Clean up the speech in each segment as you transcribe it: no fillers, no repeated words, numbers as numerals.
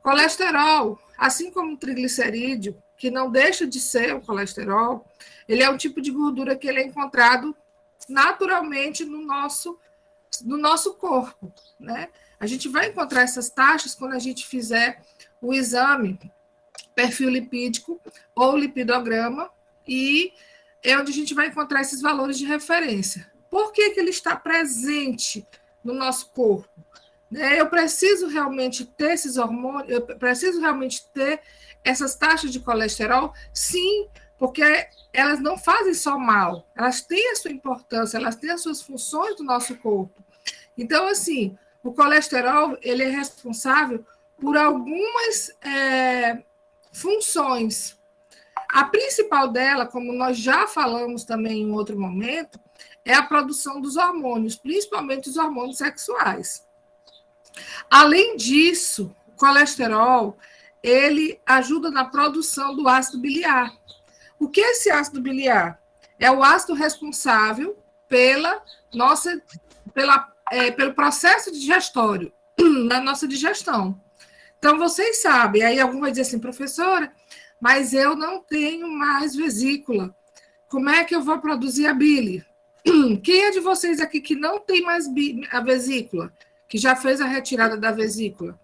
Colesterol, assim como o triglicerídeo, que não deixa de ser o colesterol, ele é um tipo de gordura que ele é encontrado naturalmente no nosso corpo, né? A gente vai encontrar essas taxas quando a gente fizer o exame perfil lipídico ou lipidograma, e é onde a gente vai encontrar esses valores de referência. Por que ele está presente no nosso corpo? Eu preciso realmente ter esses hormônios, eu preciso realmente ter essas taxas de colesterol? Sim, porque elas não fazem só mal, elas têm a sua importância, elas têm as suas funções do nosso corpo. Então, assim, o colesterol ele é responsável por algumas funções. A principal dela, como nós já falamos também em outro momento, é a produção dos hormônios, principalmente os hormônios sexuais. Além disso, o colesterol ele ajuda na produção do ácido biliar. O que é esse ácido biliar? É o ácido responsável pelo processo digestório, na nossa digestão. Então, vocês sabem, aí algum vai dizer assim, professora, mas eu não tenho mais vesícula. Como é que eu vou produzir a bile? Quem é de vocês aqui que não tem mais a vesícula? Que já fez a retirada da vesícula?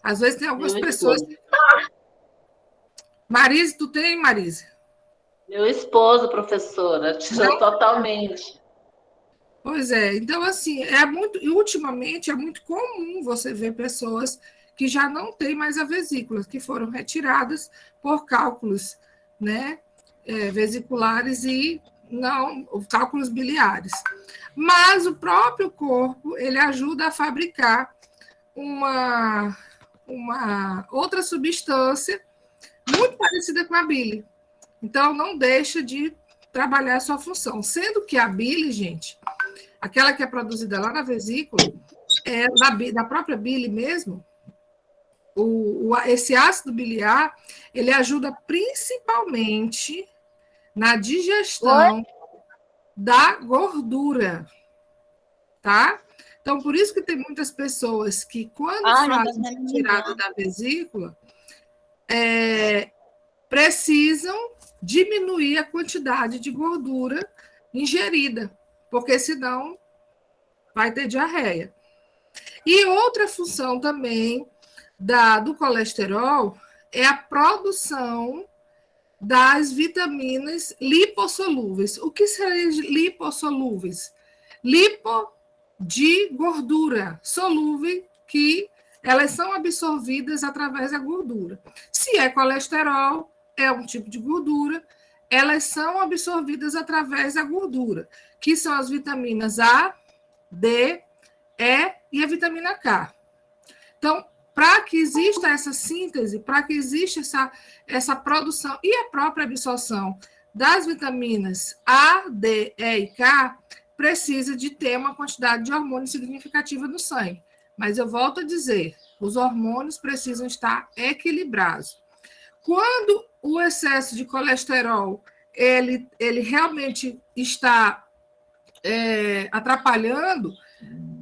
Às vezes tem algumas pessoas... Marise, tu tem, Marise? Meu esposo, professora, tirou totalmente. Pois é, então assim, ultimamente é muito comum você ver pessoas que já não têm mais a vesícula, que foram retiradas por cálculos, né, vesiculares e não cálculos biliares. Mas o próprio corpo, ele ajuda a fabricar uma outra substância muito parecida com a bile. Então, não deixa de trabalhar a sua função. Sendo que a bile, gente, aquela que é produzida lá na vesícula, da própria bile mesmo, esse ácido biliar, ele ajuda principalmente na digestão da gordura, tá? Então, por isso que tem muitas pessoas que, quando fazem a retirada da vesícula, precisam diminuir a quantidade de gordura ingerida, porque senão vai ter diarreia. E outra função também do colesterol é a produção das vitaminas lipossolúveis. O que são lipossolúveis? Lipo de gordura, solúvel, que elas são absorvidas através da gordura. Se é colesterol, é um tipo de gordura, elas são absorvidas através da gordura, que são as vitaminas A, D, E e a vitamina K. Então, para que exista essa síntese, para que exista essa produção e a própria absorção das vitaminas A, D, E e K, precisa de ter uma quantidade de hormônios significativa no sangue. Mas eu volto a dizer, os hormônios precisam estar equilibrados. Quando o excesso de colesterol ele realmente está atrapalhando,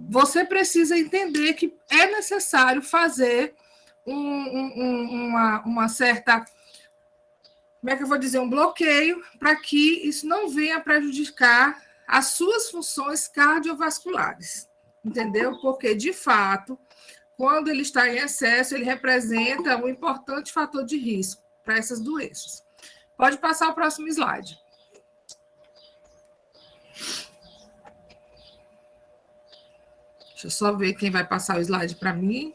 você precisa entender que é necessário fazer uma certa, como é que eu vou dizer, um bloqueio para que isso não venha prejudicar as suas funções cardiovasculares, entendeu? Porque, de fato, quando ele está em excesso, ele representa um importante fator de risco para essas doenças. Pode passar o próximo slide. Deixa eu só ver quem vai passar o slide para mim.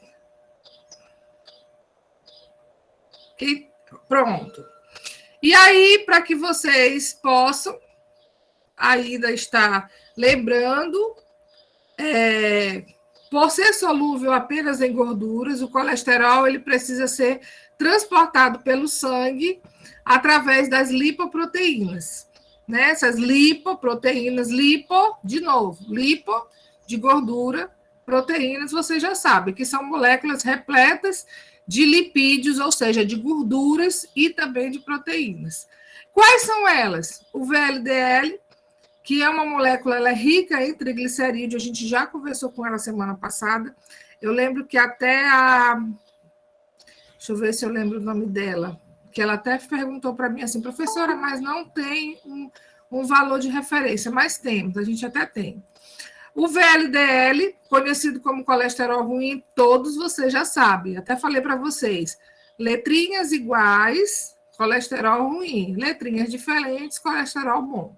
Pronto. E aí, para que vocês possam ainda estar lembrando, por ser solúvel apenas em gorduras, o colesterol ele precisa ser transportado pelo sangue através das lipoproteínas. Né? Essas lipoproteínas, de novo, lipo de gordura, proteínas, vocês já sabem, que são moléculas repletas de lipídios, ou seja, de gorduras e também de proteínas. Quais são elas? O VLDL, que é uma molécula, ela é rica em triglicerídeo, a gente já conversou com ela semana passada. Eu lembro que até Deixa eu ver se eu lembro o nome dela. Que ela até perguntou para mim assim, professora, mas não tem um valor de referência. Mas temos, a gente até tem. O VLDL, conhecido como colesterol ruim, todos vocês já sabem. Até falei para vocês. Letrinhas iguais, colesterol ruim. Letrinhas diferentes, colesterol bom.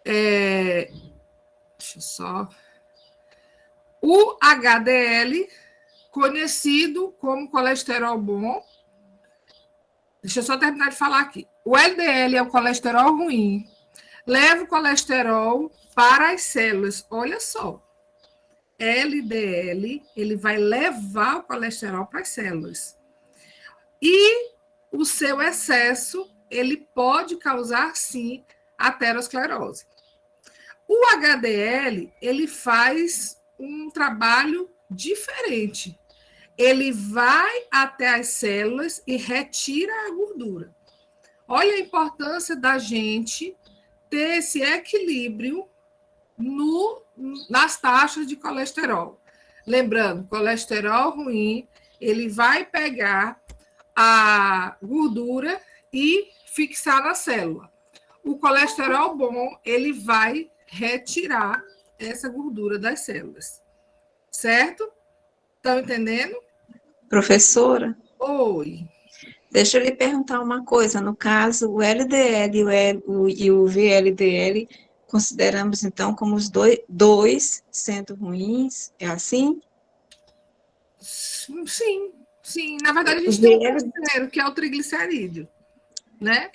Deixa eu só... O HDL, conhecido como colesterol bom. Deixa eu só terminar de falar aqui. O LDL é o colesterol ruim. Leva o colesterol para as células. Olha só. LDL, ele vai levar o colesterol para as células. E o seu excesso, ele pode causar, sim, aterosclerose. O HDL, ele faz um trabalho diferente. Ele vai até as células e retira a gordura. Olha a importância da gente ter esse equilíbrio nas taxas de colesterol. Lembrando, colesterol ruim, ele vai pegar a gordura e fixar na célula. O colesterol bom, ele vai retirar essa gordura das células. Certo? Estão entendendo? Professora, Oi. deixa eu lhe perguntar uma coisa. No caso, o LDL e o VLDL, consideramos, então, como os dois sendo ruins? É assim? Sim, sim. Na verdade, a O gente tem um VL terceiro, que é o triglicerídeo, né?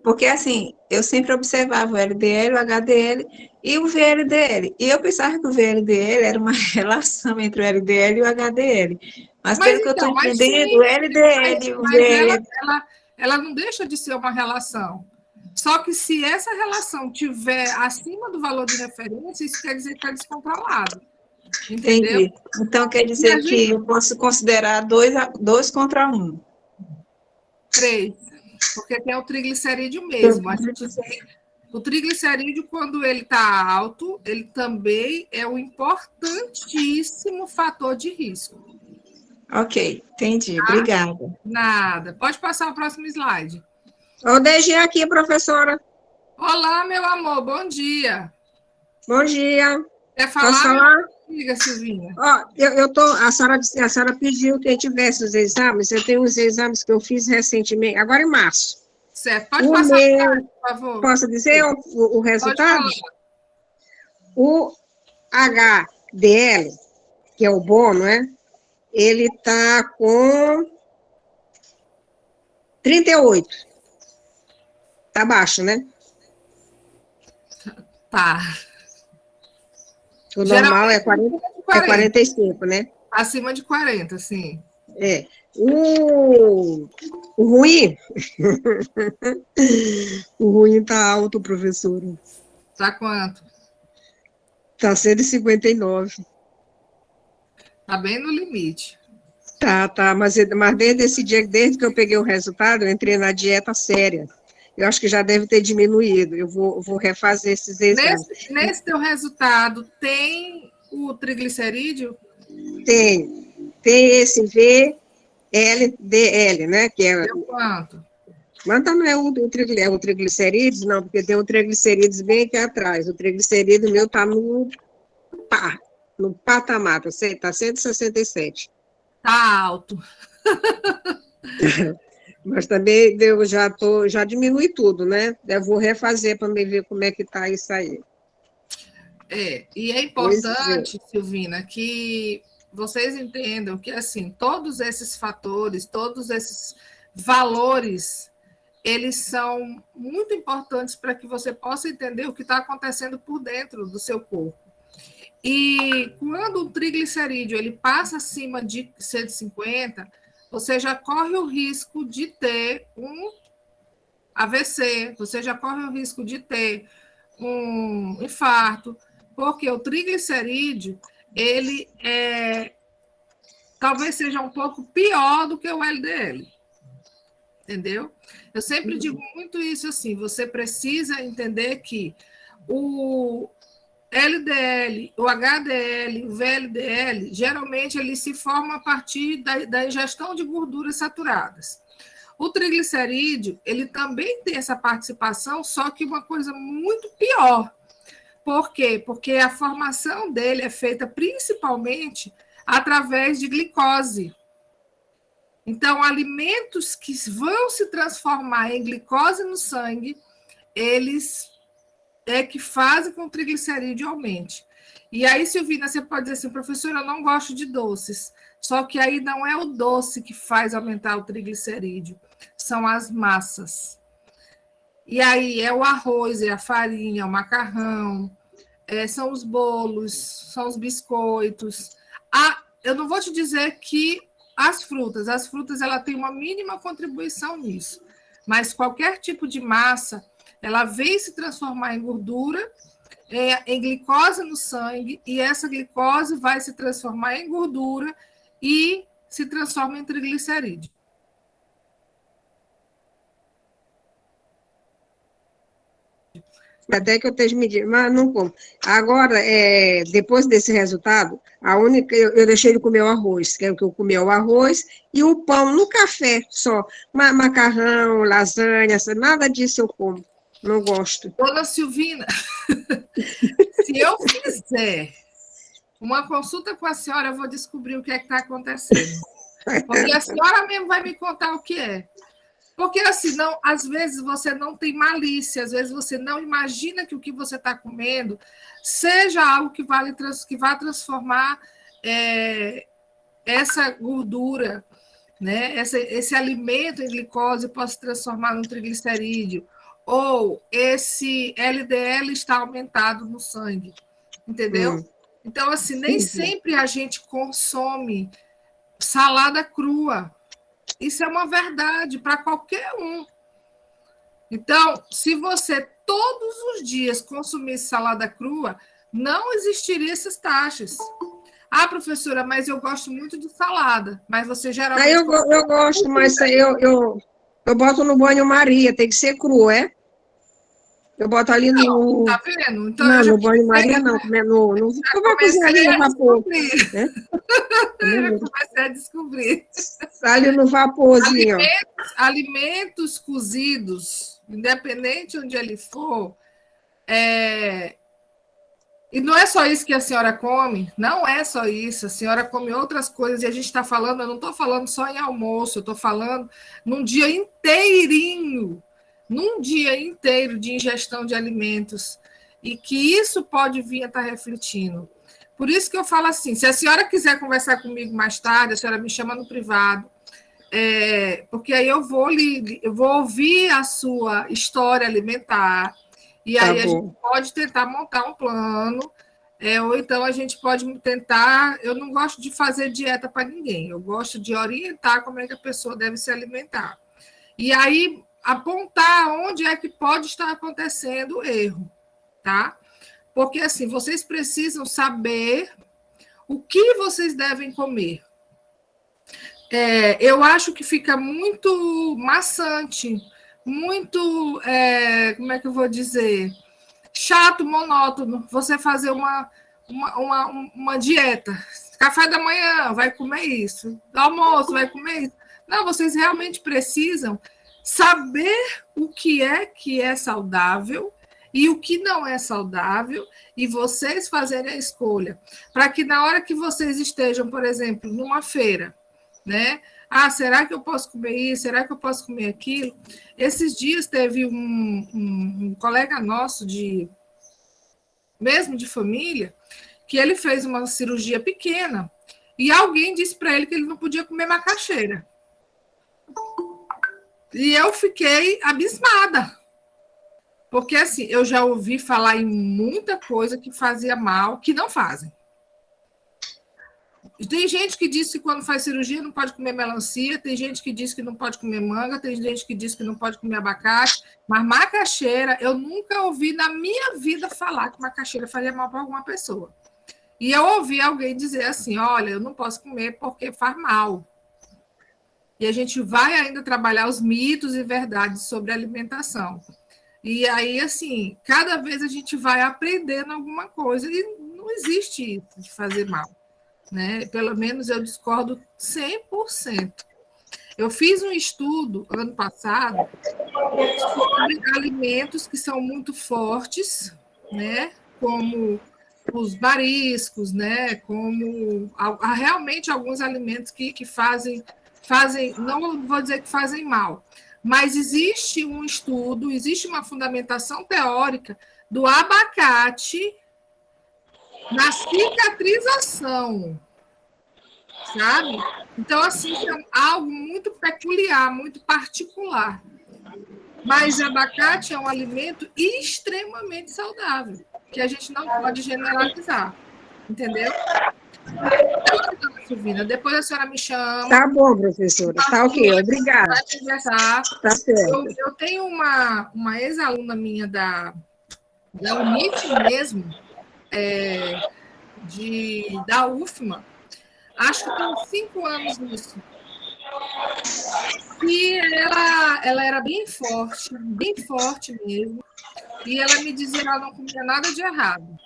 Porque, assim, eu sempre observava o LDL, o HDL e o VLDL. E eu pensava que o VLDL era uma relação entre o LDL e o HDL. Mas, Mas pelo que eu estou então, mas entendendo, sim, o LDL e o mas VLDL... ela não deixa de ser uma relação. Só que se essa relação tiver acima do valor de referência, isso quer dizer que está descontrolado. Entendeu? Entendi. Então, quer E a dizer gente... que eu posso considerar dois contra um. 3, porque tem o triglicerídeo mesmo. A gente tem o triglicerídeo, quando ele está alto, ele também é um importantíssimo fator de risco. Ok, entendi. Tá? Obrigada. Nada. Pode passar o próximo slide. Ô, DG aqui, professora. Olá, meu amor, bom dia. Bom dia. Quer Posso falar? falar? Diga, Silvinha. Ó, a senhora pediu que eu tivesse os exames. Eu tenho os exames que eu fiz recentemente, agora em março. Certo. Pode O passar, meu, por favor. posso dizer o Pode resultado? falar. O HDL, que é o bom, não é? Ele está com 38. Tá baixo, né? Tá. O normal é 45, né? Acima de 40, sim. É. O ruim, o ruim tá alto, professora. Tá quanto? Tá 159. Tá bem no limite. Tá, mas desde esse dia, desde que eu peguei o resultado, eu entrei na dieta séria. Eu acho que já deve ter diminuído. Eu vou refazer esses exames. Nesse teu resultado, tem o triglicerídeo? Tem esse VLDL, né? Que é, Deu quanto? mas não é o triglicerídeos, não, porque tem o triglicerídeos bem aqui atrás. O triglicerídeo meu tá no patamar, tá 167. Tá alto. Mas também já diminui tudo, né? Eu vou refazer para me ver como é que tá isso aí. E é importante, Silvina, que vocês entendam que, assim, todos esses fatores, todos esses valores, eles são muito importantes para que você possa entender o que está acontecendo por dentro do seu corpo. E quando o triglicerídeo ele passa acima de 150, você já corre o risco de ter um AVC, você já corre o risco de ter um infarto, porque o triglicerídeo, ele talvez seja um pouco pior do que o LDL. Entendeu? Eu sempre digo muito isso assim, você precisa entender que o LDL, o HDL, o VLDL, geralmente eles se formam a partir da ingestão de gorduras saturadas. O triglicerídeo, ele também tem essa participação, só que uma coisa muito pior. Por quê? Porque a formação dele é feita principalmente através de glicose. Então, alimentos que vão se transformar em glicose no sangue, eles é que fazem com que o triglicerídeo aumente. E aí, Silvina, você pode dizer assim, professora, eu não gosto de doces. Só que aí não é o doce que faz aumentar o triglicerídeo, são as massas. E aí é o arroz, é a farinha, é o macarrão, são os bolos, são os biscoitos. Eu não vou te dizer que as frutas ela tem uma mínima contribuição nisso, mas qualquer tipo de massa, ela vem se transformar em gordura, em glicose no sangue, e essa glicose vai se transformar em gordura e se transforma em triglicerídeo. Até que eu esteja medindo, mas não como. Agora, depois desse resultado, eu deixei de comer o arroz, que é o que eu comi, o arroz e o pão no café só. Macarrão, lasanha, nada disso eu como. Não gosto. Dona Silvina, se eu fizer uma consulta com a senhora, eu vou descobrir o que é que está acontecendo. Porque a senhora mesmo vai me contar o que é. Porque, assim, não, às vezes você não tem malícia, às vezes você não imagina que o que você está comendo seja algo que vai transformar essa gordura, né? Esse alimento em glicose pode se transformar num triglicerídeo, ou esse LDL está aumentado no sangue, entendeu? Então, assim, nem sempre a gente consome salada crua. Isso é uma verdade para qualquer um. Então, se você todos os dias consumisse salada crua, não existiria essas taxas. Ah, professora, mas eu gosto muito de salada. Mas você geralmente... Eu gosto, mas eu boto no banho-maria, tem que ser cru, é? Eu boto ali no... Tá vendo? Então, não, no banho-maria não. No vai cozinhar ali no vapor. Né? Eu comecei a descobrir. Ali no vaporzinho. Alimentos cozidos, independente onde ele for, e não é só isso que a senhora come, não é só isso, a senhora come outras coisas, e a gente está falando, eu não estou falando só em almoço, eu estou falando num dia inteiro de ingestão de alimentos, e que isso pode vir a estar refletindo. Por isso que eu falo assim, se a senhora quiser conversar comigo mais tarde, a senhora me chama no privado, porque aí eu vou ouvir a sua história alimentar, e aí a gente pode tentar montar um plano, ou então a gente pode tentar... Eu não gosto de fazer dieta para ninguém, eu gosto de orientar como é que a pessoa deve se alimentar. E aí apontar onde é que pode estar acontecendo o erro, tá? Porque, assim, vocês precisam saber o que vocês devem comer. Eu acho que fica muito maçante, muito, como é que eu vou dizer, chato, monótono, você fazer uma dieta. Café da manhã, vai comer isso. Almoço, vai comer isso. Não, vocês realmente precisam saber o que é saudável e o que não é saudável, e vocês fazerem a escolha. Para que na hora que vocês estejam, por exemplo, numa feira, né? Ah, será que eu posso comer isso? Será que eu posso comer aquilo? Esses dias teve um colega nosso, mesmo de família, que ele fez uma cirurgia pequena e alguém disse para ele que ele não podia comer macaxeira. E eu fiquei abismada. Porque, assim, eu já ouvi falar em muita coisa que fazia mal, que não fazem. Tem gente que diz que quando faz cirurgia não pode comer melancia, tem gente que diz que não pode comer manga, tem gente que diz que não pode comer abacate, mas macaxeira, eu nunca ouvi na minha vida falar que macaxeira faria mal para alguma pessoa. E eu ouvi alguém dizer assim, olha, eu não posso comer porque faz mal. E a gente vai ainda trabalhar os mitos e verdades sobre alimentação. E aí, assim, cada vez a gente vai aprendendo alguma coisa e não existe isso de fazer mal, né? Pelo menos eu discordo 100%. Eu fiz um estudo ano passado sobre alimentos que são muito fortes, né? Como os mariscos, né? Como realmente alguns alimentos que fazem, não vou dizer que fazem mal, mas existe um estudo, existe uma fundamentação teórica do abacate na cicatrização, sabe? Então, assim, é algo muito peculiar, muito particular. Mas abacate é um alimento extremamente saudável, que a gente não pode generalizar, entendeu? Silvina, depois a senhora me chama. Tá bom, professora. Tá ok, obrigada. Vai conversar. Tá certo. Eu tenho uma ex-aluna minha da UNIT mesmo, da UFMA, acho que tem 5 anos nisso. E ela era bem forte mesmo. E ela me dizia que ela não comia nada de errado.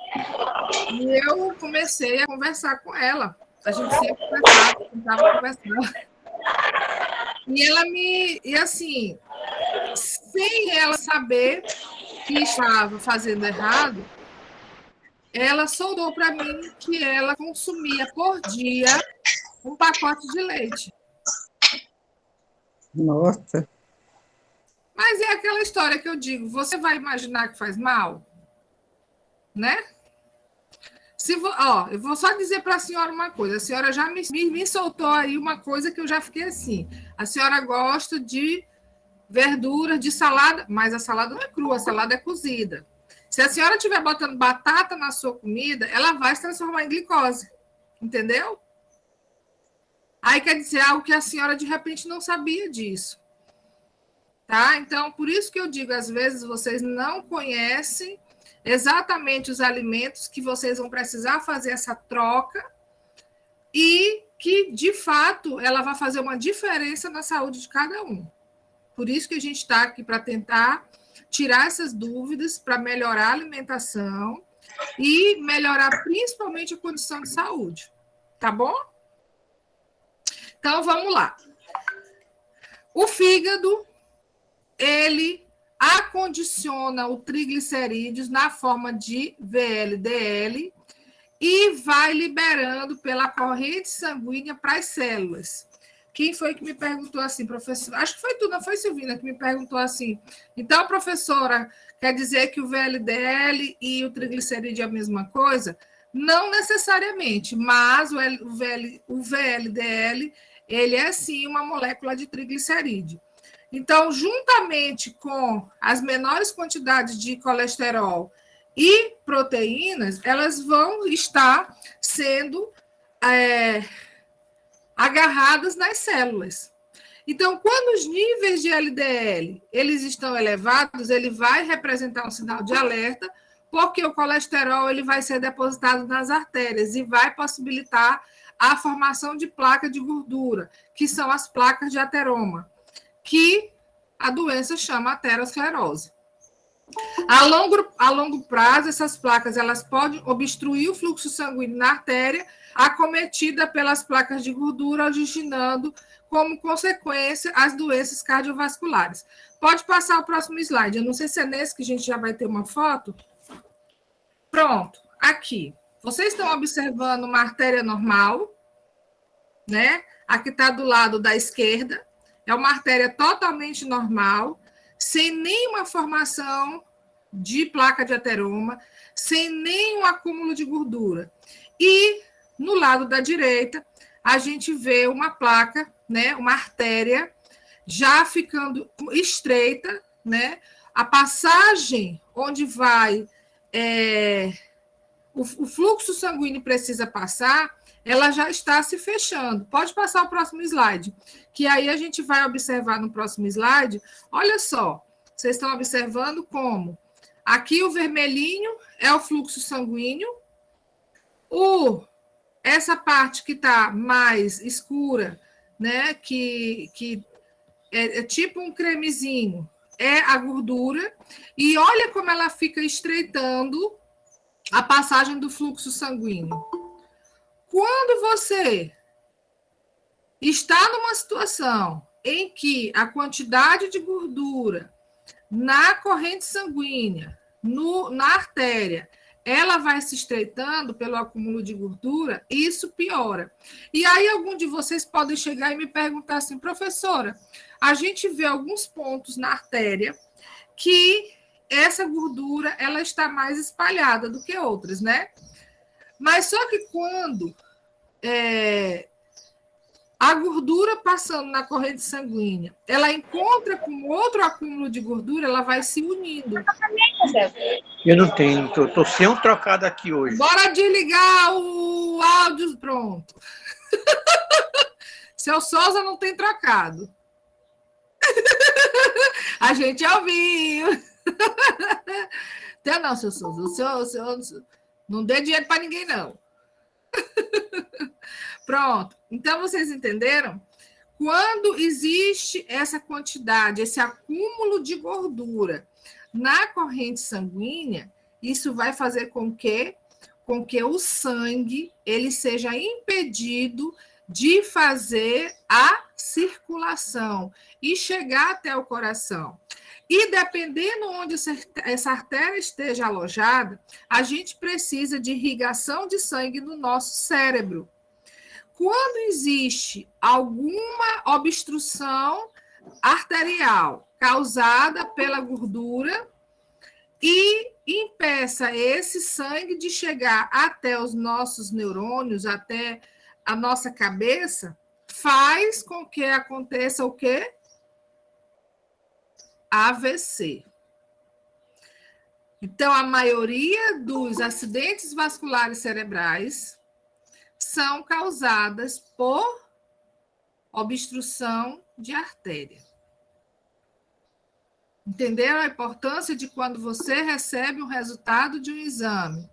E eu comecei a conversar com ela. A gente sempre conversava, tentava conversar. E assim, sem ela saber que estava fazendo errado, ela soldou para mim que ela consumia por dia um pacote de leite. Nossa. Mas é aquela história que eu digo, você vai imaginar que faz mal? Né? Eu vou só dizer para a senhora uma coisa. A senhora já me soltou aí uma coisa que eu já fiquei assim. A senhora gosta de verdura, de salada, mas a salada não é crua, a salada é cozida. Se a senhora estiver botando batata na sua comida, ela vai se transformar em glicose. Entendeu? Aí quer dizer algo que a senhora, de repente, não sabia disso. Tá? Então, por isso que eu digo, às vezes, vocês não conhecem exatamente os alimentos que vocês vão precisar fazer essa troca e que, de fato, ela vai fazer uma diferença na saúde de cada um. Por isso que a gente está aqui para tentar tirar essas dúvidas, para melhorar a alimentação e melhorar principalmente a condição de saúde. Tá bom? Então, vamos lá. O fígado, ele acondiciona o triglicerídeos na forma de VLDL e vai liberando pela corrente sanguínea para as células. Quem foi que me perguntou assim, professor? Acho que foi tu, não foi, Silvina, que me perguntou assim. Então, professora, quer dizer que o VLDL e o triglicerídeo é a mesma coisa? Não necessariamente, mas o VLDL, ele é sim uma molécula de triglicerídeo. Então, juntamente com as menores quantidades de colesterol e proteínas, elas vão estar sendo agarradas nas células. Então, quando os níveis de LDL eles estão elevados, ele vai representar um sinal de alerta, porque o colesterol ele vai ser depositado nas artérias e vai possibilitar a formação de placa de gordura, que são as placas de ateroma, que a doença chama aterosclerose. A longo prazo, essas placas elas podem obstruir o fluxo sanguíneo na artéria, acometida pelas placas de gordura, originando, como consequência, as doenças cardiovasculares. Pode passar o próximo slide. Eu não sei se é nesse que a gente já vai ter uma foto. Pronto, aqui. Vocês estão observando uma artéria normal, né? Aqui está do lado da esquerda. É uma artéria totalmente normal, sem nenhuma formação de placa de ateroma, sem nenhum acúmulo de gordura. E no lado da direita, a gente vê uma placa, né, uma artéria, já ficando estreita, né? A passagem onde vai o fluxo sanguíneo precisa passar, ela já está se fechando. Pode passar o próximo slide, que aí a gente vai observar no próximo slide. Olha só, vocês estão observando como aqui o vermelhinho é o fluxo sanguíneo, essa parte que está mais escura, né, que é tipo um cremezinho, é a gordura, e olha como ela fica estreitando a passagem do fluxo sanguíneo. Quando você está numa situação em que a quantidade de gordura na corrente sanguínea, na artéria, ela vai se estreitando pelo acúmulo de gordura, isso piora. E aí algum de vocês podem chegar e me perguntar assim, professora, a gente vê alguns pontos na artéria que essa gordura ela está mais espalhada do que outras, né? Mas só que quando a gordura passando na corrente sanguínea, ela encontra com outro acúmulo de gordura, ela vai se unindo. Eu não tenho, estou sem um trocado aqui hoje. Bora desligar o áudio, pronto. Seu Souza não tem trocado. A gente ouviu. Não, seu Souza. O seu, não dê dinheiro para ninguém, não. Pronto. Então, vocês entenderam? Quando existe essa quantidade, esse acúmulo de gordura na corrente sanguínea, isso vai fazer com que o sangue ele seja impedido de fazer a circulação e chegar até o coração. E dependendo onde essa artéria esteja alojada, a gente precisa de irrigação de sangue no nosso cérebro. Quando existe alguma obstrução arterial causada pela gordura e impeça esse sangue de chegar até os nossos neurônios, até a nossa cabeça, faz com que aconteça o quê? AVC. Então, a maioria dos acidentes vasculares cerebrais são causadas por obstrução de artéria. Entenderam a importância de quando você recebe um resultado de um exame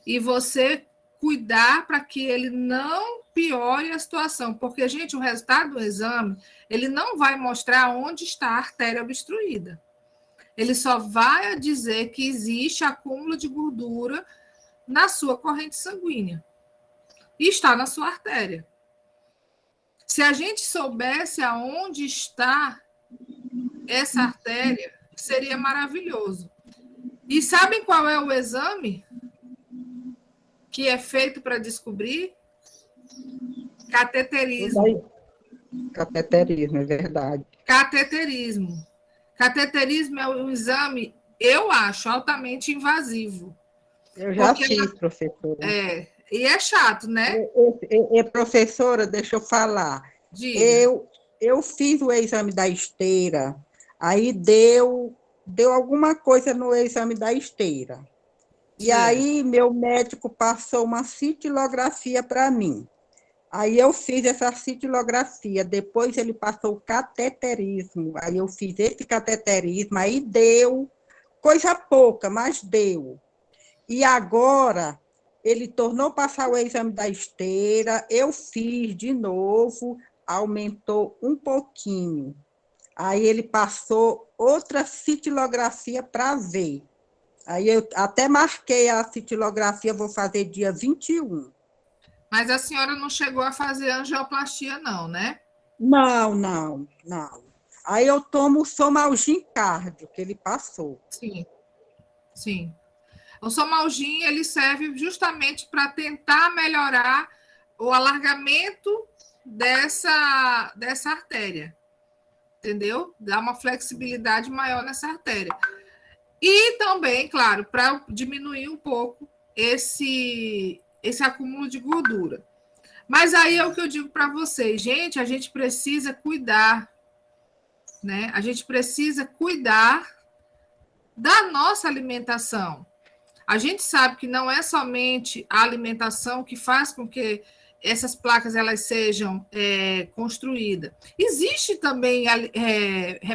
e você cuidar para que ele não piore a situação, porque, gente, o resultado do exame, ele não vai mostrar onde está a artéria obstruída. Ele só vai dizer que existe acúmulo de gordura na sua corrente sanguínea e está na sua artéria. Se a gente soubesse aonde está essa artéria, seria maravilhoso. E sabem qual é o exame que é feito para descobrir? Cateterismo. Cateterismo, é verdade. Cateterismo. Cateterismo é um exame, eu acho, altamente invasivo. Eu já fiz, professora. E é chato, né? Professora, deixa eu falar. Diga. Eu fiz o exame da esteira, aí deu alguma coisa no exame da esteira. E aí, meu médico passou uma cintilografia para mim. Aí eu fiz essa cintilografia, depois ele passou o cateterismo, aí eu fiz esse cateterismo, aí deu coisa pouca, mas deu. E agora, ele tornou passar o exame da esteira, eu fiz de novo, aumentou um pouquinho. Aí ele passou outra cintilografia para ver. Aí eu até marquei a cintilografia, vou fazer dia 21. Mas a senhora não chegou a fazer angioplastia, não, né? Não. Aí eu tomo o Somalgin Cardio, que ele passou. Sim. O Somalgin, ele serve justamente para tentar melhorar o alargamento dessa artéria. Entendeu? Dar uma flexibilidade maior nessa artéria. E também, claro, para diminuir um pouco esse acúmulo de gordura. Mas aí é o que eu digo para vocês, gente, a gente precisa cuidar, né? A gente precisa cuidar da nossa alimentação. A gente sabe que não é somente a alimentação que faz com que essas placas elas sejam construídas. Existem também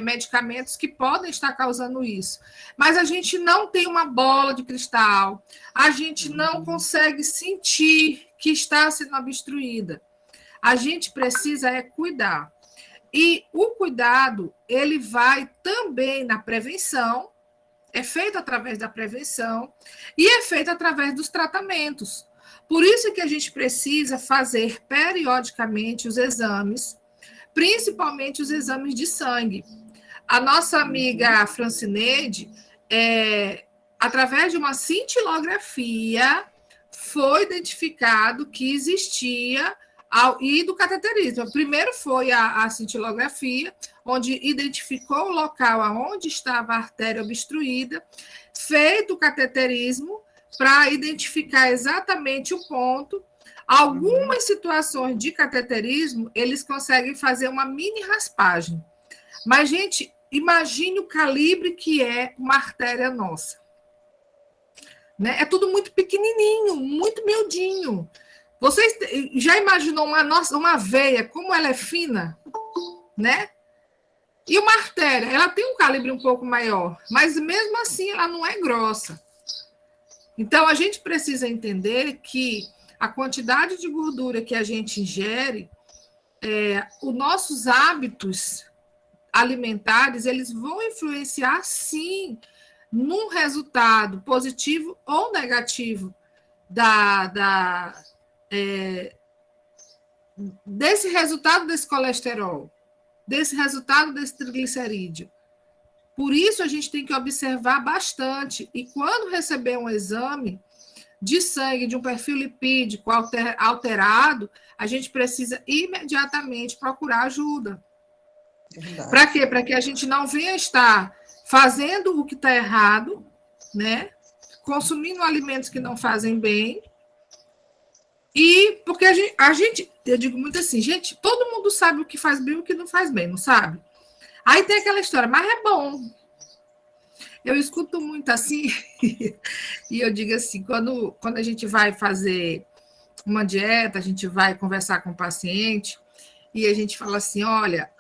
medicamentos que podem estar causando isso, mas a gente não tem uma bola de cristal, a gente não consegue sentir que está sendo obstruída. A gente precisa cuidar. E o cuidado, ele vai também na prevenção, é feito através da prevenção e é feito através dos tratamentos. Por isso que a gente precisa fazer periodicamente os exames, principalmente os exames de sangue. A nossa amiga Francineide, através de uma cintilografia, foi identificado que existia e do cateterismo. Primeiro foi a cintilografia, onde identificou o local onde estava a artéria obstruída, feito o cateterismo para identificar exatamente o ponto. Algumas situações de cateterismo, eles conseguem fazer uma mini raspagem. Mas, gente, imagine o calibre que é uma artéria nossa. Né? É tudo muito pequenininho, muito miudinho. Vocês já imaginou uma veia, como ela é fina? Né? E uma artéria, ela tem um calibre um pouco maior, mas mesmo assim ela não é grossa. Então, a gente precisa entender que a quantidade de gordura que a gente ingere, os nossos hábitos alimentares, eles vão influenciar, sim, num resultado positivo ou negativo desse resultado desse colesterol, desse resultado desse triglicerídeo. Por isso, a gente tem que observar bastante. E quando receber um exame de sangue, de um perfil lipídico alterado, a gente precisa imediatamente procurar ajuda. Para quê? Para que a gente não venha estar fazendo o que está errado, né? Consumindo alimentos que não fazem bem. E porque a gente, eu digo muito assim, gente, todo mundo sabe o que faz bem e o que não faz bem, não sabe? Aí tem aquela história, mas é bom. Eu escuto muito assim, e eu digo assim, quando a gente vai fazer uma dieta, a gente vai conversar com o paciente, e a gente fala assim, olha,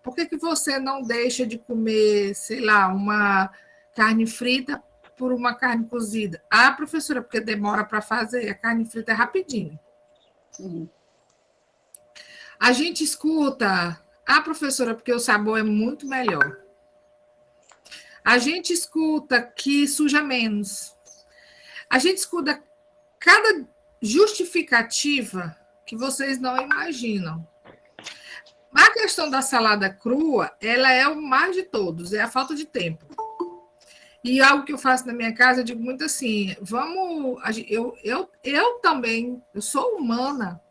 por que você não deixa de comer, sei lá, uma carne frita por uma carne cozida? Ah, professora, porque demora para fazer, a carne frita é rapidinho. A gente escuta, professora, porque o sabor é muito melhor. A gente escuta que suja menos. A gente escuta cada justificativa que vocês não imaginam. A questão da salada crua, ela é o mais de todos, é a falta de tempo. E algo que eu faço na minha casa, eu digo muito assim, eu também, eu sou humana,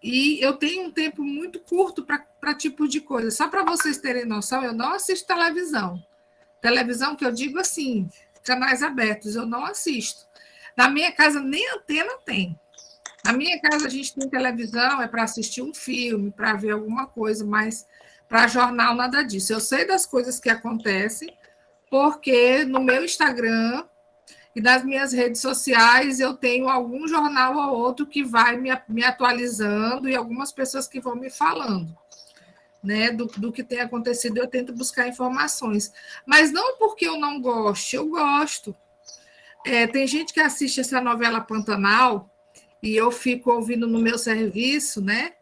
e eu tenho um tempo muito curto para tipo de coisa. Só para vocês terem noção, eu não assisto televisão. Televisão que eu digo assim, canais abertos, eu não assisto. Na minha casa nem antena tem. Na minha casa a gente tem televisão, é para assistir um filme, para ver alguma coisa, mas para jornal nada disso. Eu sei das coisas que acontecem, porque no meu Instagram e nas minhas redes sociais eu tenho algum jornal ou outro que vai me atualizando e algumas pessoas que vão me falando, né, do que tem acontecido. Eu tento buscar informações, mas não porque eu não gosto, eu gosto. Tem gente que assiste essa novela Pantanal e eu fico ouvindo no meu serviço, né,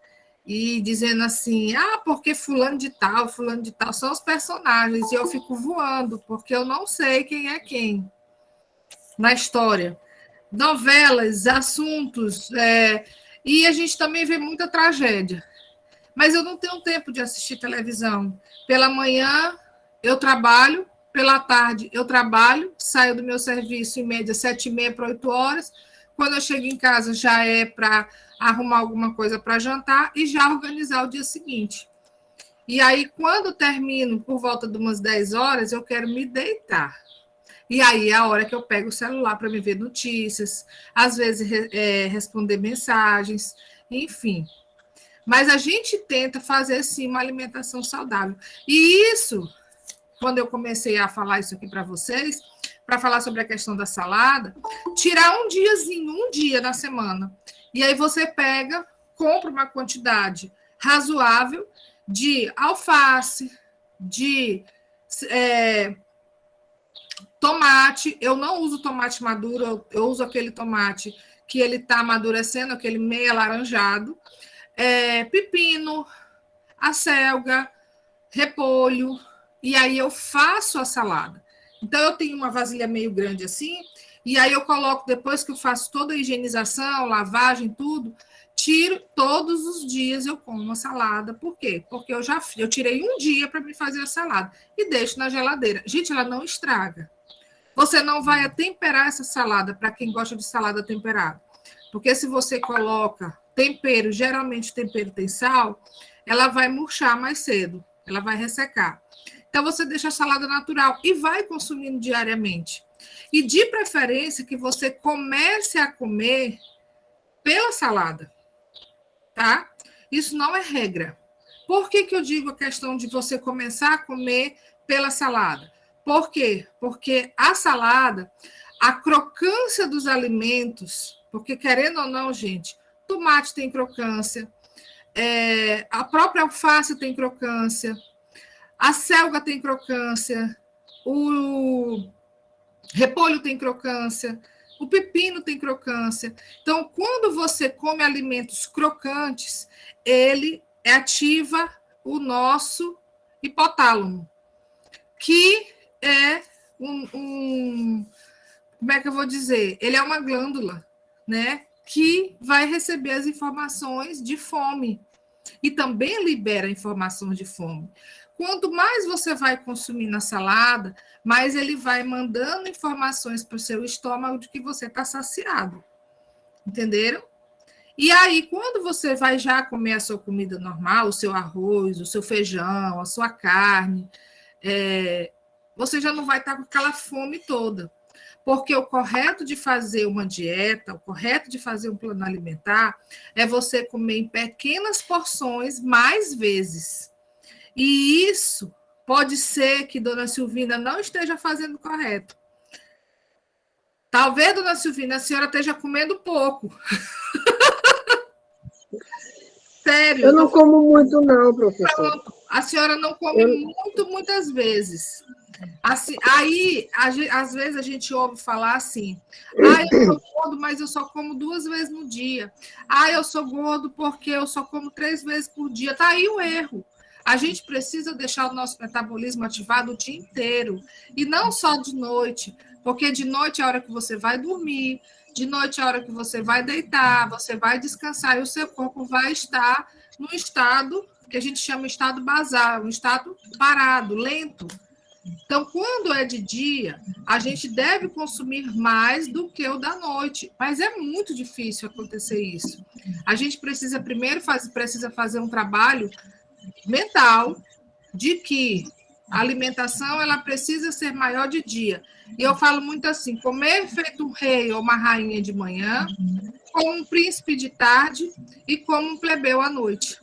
e dizendo assim, porque fulano de tal são os personagens, e eu fico voando, porque eu não sei quem é quem na história. Novelas, assuntos, e a gente também vê muita tragédia. Mas eu não tenho tempo de assistir televisão. Pela manhã, eu trabalho, pela tarde, eu trabalho, saio do meu serviço em média 7h30 para 8 horas. Quando eu chego em casa, já é para arrumar alguma coisa para jantar e já organizar o dia seguinte. E aí, quando termino, por volta de umas 10 horas, eu quero me deitar. E aí é a hora que eu pego o celular para me ver notícias, às vezes responder mensagens, enfim. Mas a gente tenta fazer, sim, uma alimentação saudável. E isso, quando eu comecei a falar isso aqui para vocês, para falar sobre a questão da salada, tirar um dia na semana. E aí você compra uma quantidade razoável de alface, de tomate. Eu não uso tomate maduro, eu uso aquele tomate que ele está amadurecendo, aquele meio alaranjado. pepino, acelga, repolho, e aí eu faço a salada. Então, eu tenho uma vasilha meio grande assim, e aí eu coloco, depois que eu faço toda a higienização, lavagem, tudo, tiro todos os dias, eu como uma salada. Por quê? Porque eu tirei um dia para me fazer a salada e deixo na geladeira. Gente, ela não estraga. Você não vai atemperar essa salada, para quem gosta de salada temperada. Porque se você coloca tempero, geralmente tempero tem sal, ela vai murchar mais cedo, ela vai ressecar. Então, você deixa a salada natural e vai consumindo diariamente. E, de preferência, que você comece a comer pela salada, tá? Isso não é regra. Por que eu digo a questão de você começar a comer pela salada? Por quê? Porque a salada, a crocância dos alimentos, porque, querendo ou não, gente, tomate tem crocância, a própria alface tem crocância, a selga tem crocância, o repolho tem crocância, o pepino tem crocância. Então, quando você come alimentos crocantes, ele ativa o nosso hipotálamo, que é como é que eu vou dizer? Ele é uma glândula, né, que vai receber as informações de fome e também libera informações de fome. Quanto mais você vai consumir na salada, mais ele vai mandando informações para o seu estômago de que você está saciado. Entenderam? E aí, quando você vai já comer a sua comida normal, o seu arroz, o seu feijão, a sua carne, você já não vai estar com aquela fome toda. Porque o correto de fazer uma dieta, o correto de fazer um plano alimentar, é você comer em pequenas porções mais vezes. E isso pode ser que Dona Silvina não esteja fazendo correto. Talvez, Dona Silvina, a senhora esteja comendo pouco. Sério. Eu não como muito, não, professor. Pronto. A senhora não come muitas vezes. Assim, aí, às vezes, a gente ouve falar assim: eu sou gordo, mas eu só como 2 vezes no dia. Eu sou gordo porque eu só como 3 vezes por dia. Tá aí o erro. A gente precisa deixar o nosso metabolismo ativado o dia inteiro. E não só de noite. Porque de noite é a hora que você vai dormir, de noite é a hora que você vai deitar, você vai descansar e o seu corpo vai estar no estado que a gente chama de estado basal, um estado parado, lento. Então, quando é de dia, a gente deve consumir mais do que o da noite. Mas é muito difícil acontecer isso. A gente precisa primeiro fazer um trabalho mental de que a alimentação ela precisa ser maior de dia. E eu falo muito assim, comer feito um rei ou uma rainha de manhã, como um príncipe de tarde e como um plebeu à noite.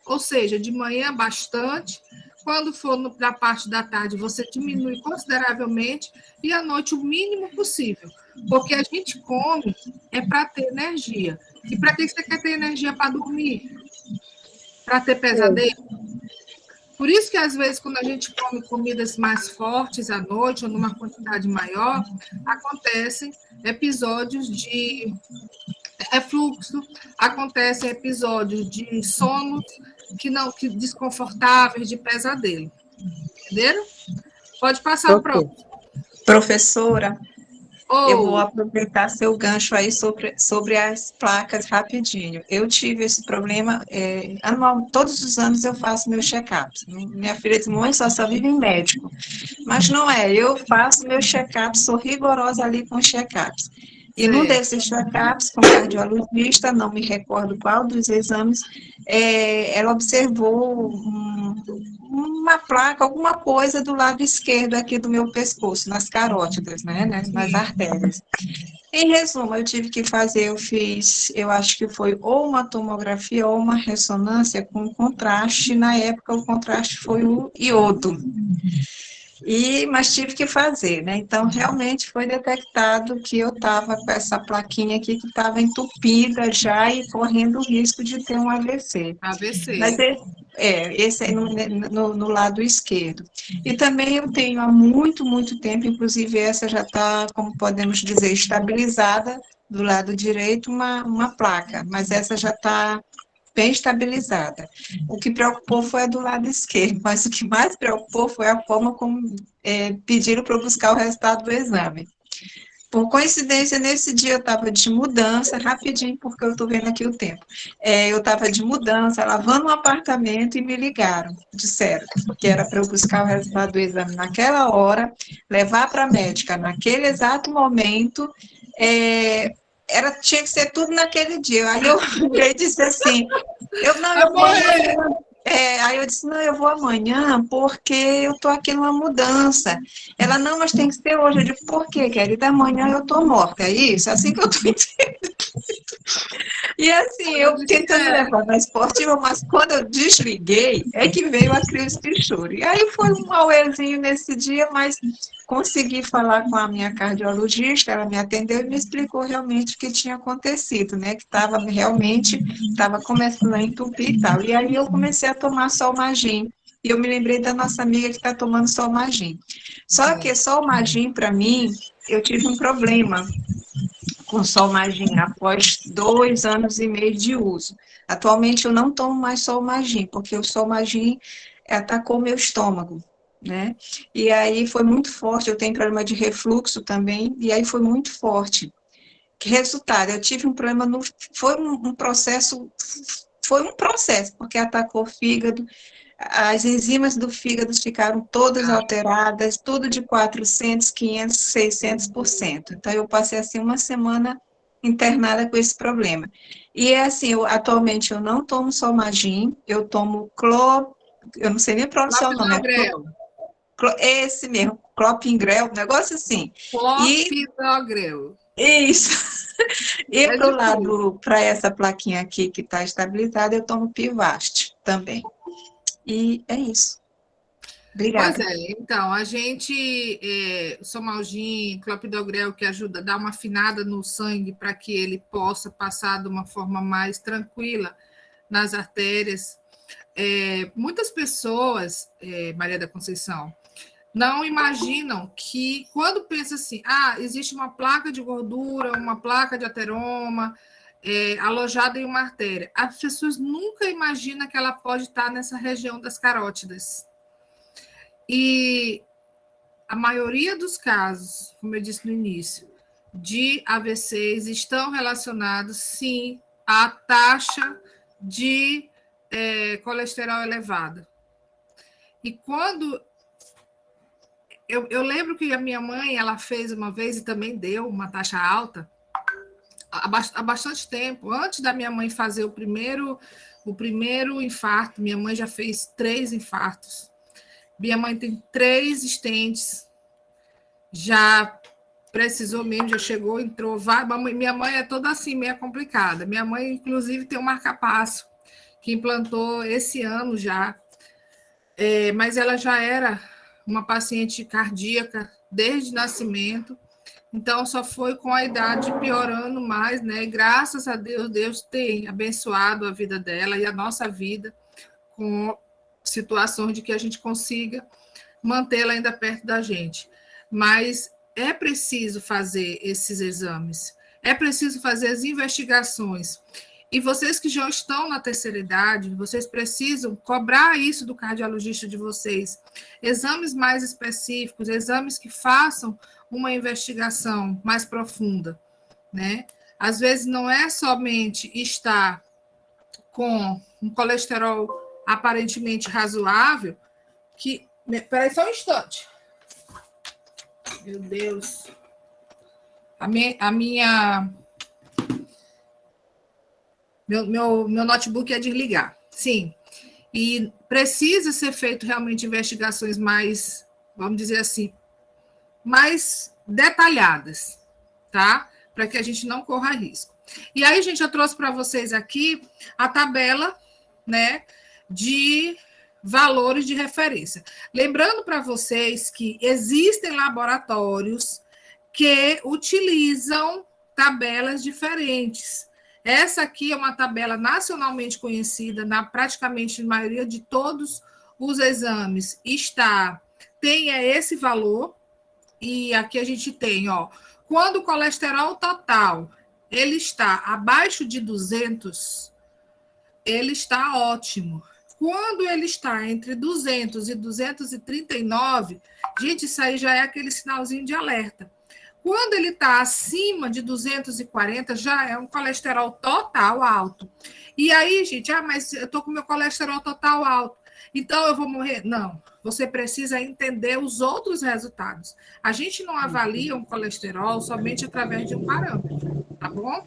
Ou seja, de manhã bastante, quando for na parte da tarde você diminui consideravelmente e à noite o mínimo possível. Porque a gente come para ter energia. E para que você quer ter energia para dormir? Para ter pesadelo? Por isso que, às vezes, quando a gente come comidas mais fortes à noite ou numa quantidade maior, acontecem episódios de refluxo, acontecem episódios de sono que desconfortáveis, de pesadelo. Entenderam? Pode passar o próximo. Professora, eu vou aproveitar seu gancho aí sobre as placas rapidinho. Eu tive esse problema, anual, todos os anos eu faço meus check-ups. Minha filha diz, mãe, só vive em médico. Mas não é, eu faço meus check-ups, sou rigorosa ali com check-ups. E num desses check-ups, com cardiologista, não me recordo qual dos exames, ela observou uma placa, alguma coisa do lado esquerdo aqui do meu pescoço, nas carótidas, né, nas artérias. Em resumo, eu tive que fazer, eu acho que foi ou uma tomografia ou uma ressonância com contraste, na época o contraste foi o iodo. Mas tive que fazer, né? Então, realmente foi detectado que eu estava com essa plaquinha aqui que estava entupida já e correndo o risco de ter um AVC. AVC. Mas esse aí no lado esquerdo. E também eu tenho há muito, muito tempo, inclusive essa já está, como podemos dizer, estabilizada do lado direito, uma placa, mas essa já está bem estabilizada. O que preocupou foi a do lado esquerdo, mas o que mais preocupou foi a forma como pediram para eu buscar o resultado do exame. Por coincidência, nesse dia eu estava de mudança, rapidinho, porque eu estou vendo aqui o tempo. Eu estava de mudança, lavando um apartamento e me ligaram. Disseram que era para eu buscar o resultado do exame naquela hora, levar para a médica naquele exato momento. Tinha que ser tudo naquele dia. Aí eu disse assim, eu vou amanhã. Aí eu disse, não, eu vou amanhã porque eu estou aqui numa mudança. Ela, não, mas tem que ser hoje. Eu digo, por quê, querida? Amanhã eu estou morta, é isso? Assim que eu estou entendendo. E assim, eu tentando levar na esportiva, mas quando eu desliguei, é que veio a crise de choro. E aí foi um auezinho nesse dia, mas consegui falar com a minha cardiologista, ela me atendeu e me explicou realmente o que tinha acontecido, né? Que estava começando a entupir e tal. E aí eu comecei a tomar Solmagin. E eu me lembrei da nossa amiga que está tomando Solmagin. Só que Solmagin, para mim, eu tive um problema com Solmagin após 2 anos e meio de uso. Atualmente eu não tomo mais Solmagin, porque o Solmagin atacou meu estômago, né? E aí foi muito forte, eu tenho problema de refluxo também, e aí foi muito forte. Que resultado? Eu tive um problema foi um processo, porque atacou o fígado, as enzimas do fígado ficaram todas alteradas, tudo de 400, 500, 600%. Então, eu passei, assim, uma semana internada com esse problema. E, assim, atualmente eu não tomo Solmagin, eu tomo eu não sei nem pronunciar o nome. Esse mesmo, Clopidogrel, um negócio assim. Clopidogrel. Isso. E para essa plaquinha aqui que está estabilizada, eu tomo Pivast também. E é isso. Obrigada. Pois é, então, a gente, Solmagin, Clopidogrel, que ajuda a dar uma afinada no sangue para que ele possa passar de uma forma mais tranquila nas artérias. Muitas pessoas, Maria da Conceição, não imaginam que, quando pensa assim, existe uma placa de gordura, uma placa de ateroma, alojada em uma artéria. As pessoas nunca imaginam que ela pode estar nessa região das carótidas. E a maioria dos casos, como eu disse no início, de AVCs estão relacionados, sim, à taxa de colesterol elevada. E quando... Eu lembro que a minha mãe, ela fez uma vez e também deu uma taxa alta, há bastante tempo, antes da minha mãe fazer o primeiro infarto. Minha mãe já fez 3 infartos. Minha mãe tem 3 stents, já precisou mesmo, já chegou, entrou. Minha mãe é toda assim, meio complicada. Minha mãe, inclusive, tem um marca-passo que implantou esse ano já, mas ela já era uma paciente cardíaca desde o nascimento, então só foi com a idade piorando mais, né? Graças a Deus, Deus tem abençoado a vida dela e a nossa vida com situações de que a gente consiga mantê-la ainda perto da gente. Mas é preciso fazer esses exames, é preciso fazer as investigações. E vocês que já estão na terceira idade, vocês precisam cobrar isso do cardiologista de vocês. Exames mais específicos, exames que façam uma investigação mais profunda, né? Às vezes não é somente estar com um colesterol aparentemente razoável, que... Espera aí só um instante. Meu Deus. Meu notebook é desligar. Sim. E precisa ser feito realmente investigações mais, vamos dizer assim, mais detalhadas, tá? Para que a gente não corra risco. E aí, gente, eu trouxe para vocês aqui a tabela, né, de valores de referência. Lembrando para vocês que existem laboratórios que utilizam tabelas diferentes. Essa aqui é uma tabela nacionalmente conhecida, na praticamente maioria de todos os exames tem esse valor, e aqui a gente tem, quando o colesterol total ele está abaixo de 200, ele está ótimo. Quando ele está entre 200 e 239, gente, isso aí já é aquele sinalzinho de alerta. Quando ele está acima de 240, já é um colesterol total alto. E aí, gente, mas eu estou com meu colesterol total alto, então eu vou morrer? Não, você precisa entender os outros resultados. A gente não avalia um colesterol somente através de um parâmetro, tá bom?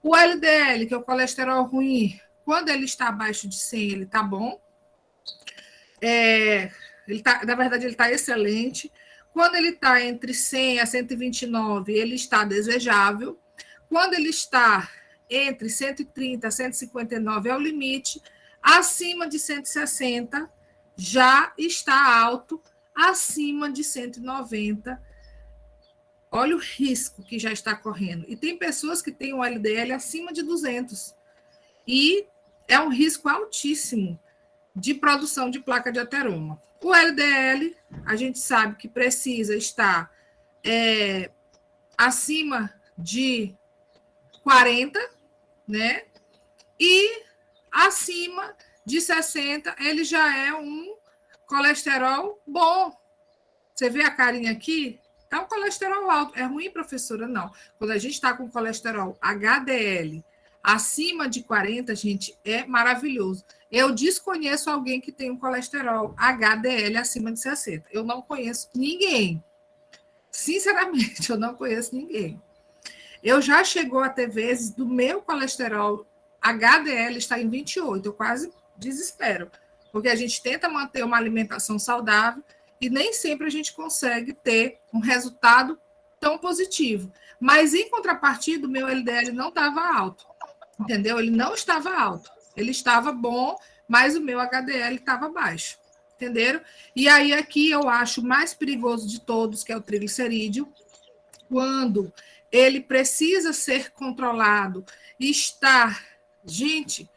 O LDL, que é o colesterol ruim, quando ele está abaixo de 100, ele está bom. Na verdade, ele está excelente. Quando ele está entre 100 a 129, ele está desejável. Quando ele está entre 130 a 159, é o limite. Acima de 160, já está alto. Acima de 190, olha o risco que já está correndo. E tem pessoas que têm o LDL acima de 200. E é um risco altíssimo de produção de placa de ateroma. O LDL, a gente sabe que precisa estar acima de 40, né? E acima de 60, ele já é um colesterol bom. Você vê a carinha aqui? É um colesterol alto. É ruim, professora? Não. Quando a gente está com colesterol HDL acima de 40, gente, é maravilhoso. Eu desconheço alguém que tem um colesterol HDL acima de 60. Eu não conheço ninguém. Sinceramente, eu não conheço ninguém. Eu já chegou a ter vezes do meu colesterol HDL estar em 28. Eu quase desespero. Porque a gente tenta manter uma alimentação saudável e nem sempre a gente consegue ter um resultado tão positivo. Mas, em contrapartida, o meu LDL não estava alto. Entendeu? Ele não estava alto. Ele estava bom, mas o meu HDL estava baixo. Entenderam? E aí, aqui, eu acho o mais perigoso de todos, que é o triglicerídeo, quando ele precisa ser controlado e estar... Gente,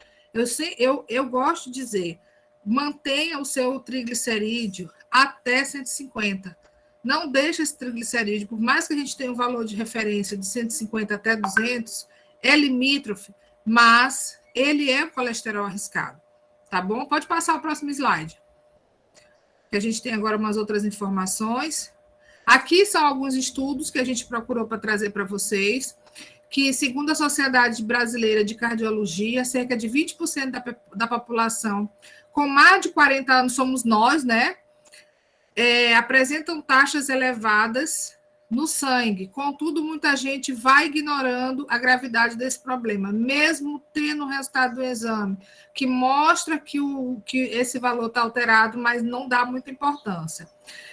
eu gosto de dizer, mantenha o seu triglicerídeo até 150. Não deixe esse triglicerídeo, por mais que a gente tenha um valor de referência de 150 até 200, é limítrofe, mas ele é colesterol arriscado, tá bom? Pode passar o próximo slide. Que a gente tem agora umas outras informações. Aqui são alguns estudos que a gente procurou para trazer para vocês, que, segundo a Sociedade Brasileira de Cardiologia, cerca de 20% da população com mais de 40 anos, somos nós, né? Apresentam taxas elevadas no sangue. Contudo, muita gente vai ignorando a gravidade desse problema, mesmo tendo o resultado do exame, que mostra que esse valor está alterado, mas não dá muita importância.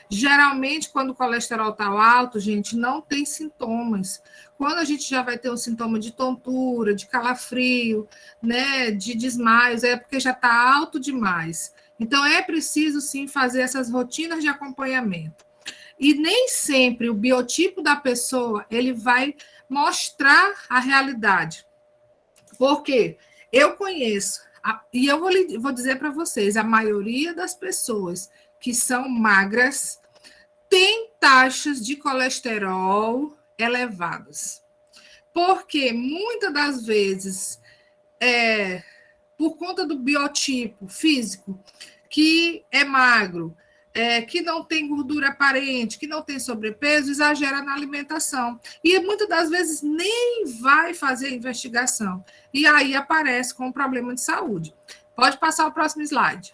Geralmente, quando o colesterol está alto, gente, não tem sintomas. Quando a gente já vai ter um sintoma de tontura, de calafrio, né, de desmaios, é porque já está alto demais. Então, é preciso, sim, fazer essas rotinas de acompanhamento. E nem sempre o biotipo da pessoa ele vai mostrar a realidade. Porque eu conheço, e eu vou dizer para vocês, a maioria das pessoas que são magras tem taxas de colesterol elevadas. Porque muitas das vezes, por conta do biotipo físico, que é magro, que não tem gordura aparente, que não tem sobrepeso, exagera na alimentação. E muitas das vezes nem vai fazer investigação. E aí aparece com um problema de saúde. Pode passar o próximo slide.